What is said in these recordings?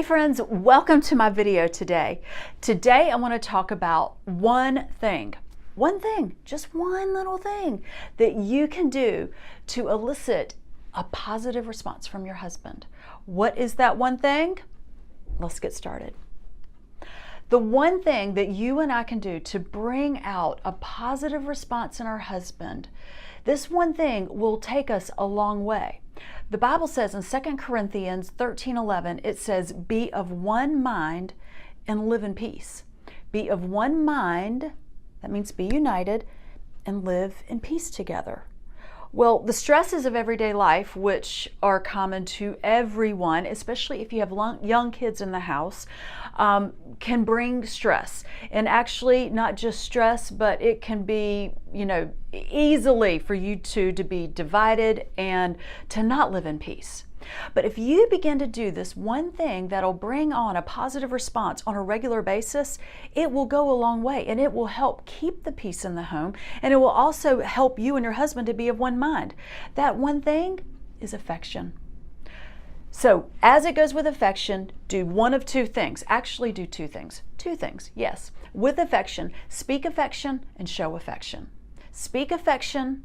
Hey friends, welcome to my video today. Today I want to talk about one thing, just one little thing that you can do to elicit a positive response from your husband. What is that one thing? Let's get started. The one thing that you and I can do to bring out a positive response in our husband, this one thing will take us a long way. The Bible says in 2 Corinthians 13:11, it says, be of one mind and live in peace. Be of one mind, that means be united, and live in peace together. Well, the stresses of everyday life, which are common to everyone, especially if you have young kids in the house, can bring stress. And actually, not just stress, but it can be, easily for you two to be divided and to not live in peace. But if you begin to do this one thing that'll bring on a positive response on a regular basis, it will go a long way, and it will help keep the peace in the home, and it will also help you and your husband to be of one mind. That one thing is affection. So as it goes with affection, do one of two things. Actually do two things. Two things, yes. With affection, speak affection and show affection. Speak affection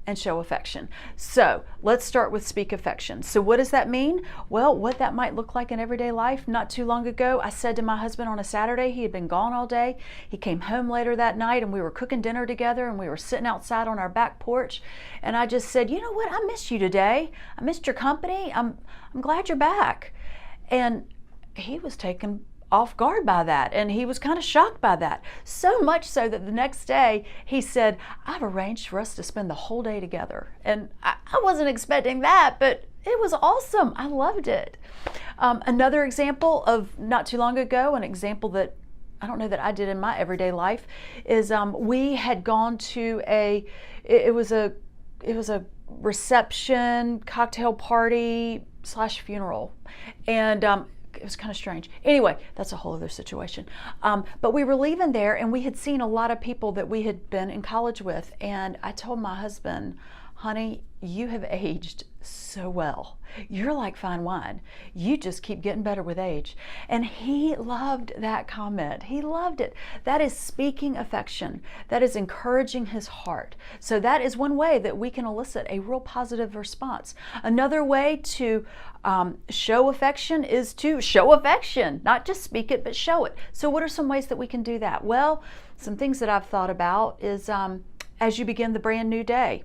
and show affection. So let's start with speak affection. So what does that mean? Well, what that might look like in everyday life. Not too long ago, I said to my husband on a Saturday, he had been gone all day. He came home later that night and we were cooking dinner together and we were sitting outside on our back porch. And I just said, you know what? I missed you today. I missed your company. I'm glad you're back. And he was taken off guard by that, and he was kind of shocked by that. So much so that the next day he said, I've arranged for us to spend the whole day together. And I wasn't expecting that, but it was awesome. I loved it. Another example of not too long ago, an example that I don't know that I did in my everyday life, is we had gone to it was a reception, cocktail party / funeral, and it was kind of strange. Anyway, that's a whole other situation. But we were leaving there and we had seen a lot of people that we had been in college with. And I told my husband, honey, you have aged so well. You're like fine wine. You just keep getting better with age. And he loved that comment. He loved it. That is speaking affection. That is encouraging his heart. So that is one way that we can elicit a real positive response. Another way to show affection is to show affection, not just speak it, but show it. So what are some ways that we can do that? Well, some things that I've thought about is as you begin the brand new day,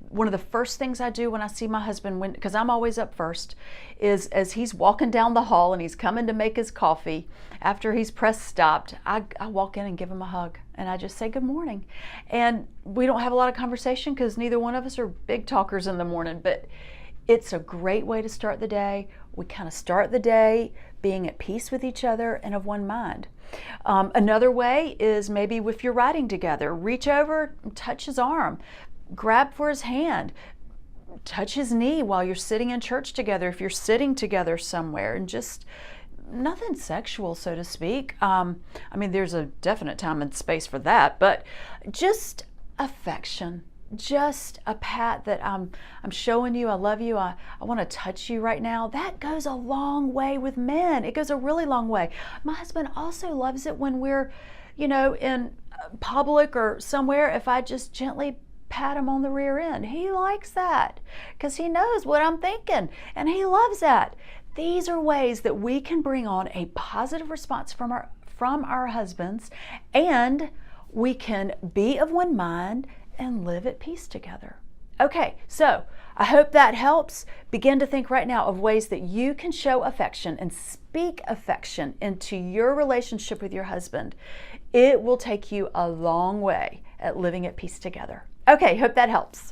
one of the first things I do when I see my husband, because I'm always up first, is as he's walking down the hall and he's coming to make his coffee, after he's press stopped, I walk in and give him a hug. And I just say good morning. And we don't have a lot of conversation because neither one of us are big talkers in the morning, but it's a great way to start the day. We kind of start the day being at peace with each other and of one mind. Another way is maybe if you're riding together, reach over and touch his arm, grab for his hand, touch his knee while you're sitting in church together, if you're sitting together somewhere, and just nothing sexual, so to speak. There's a definite time and space for that, but just affection. Just a pat that I'm showing you I love you, I want to touch you right now. That goes a long way with men. It goes a really long way. My husband also loves it when we're, in public or somewhere, if I just gently pat him on the rear end. He likes that because he knows what I'm thinking and he loves that. These are ways that we can bring on a positive response from our husbands, and we can be of one mind and live at peace together. Okay, so I hope that helps. Begin to think right now of ways that you can show affection and speak affection into your relationship with your husband. It will take you a long way at living at peace together. Okay, hope that helps.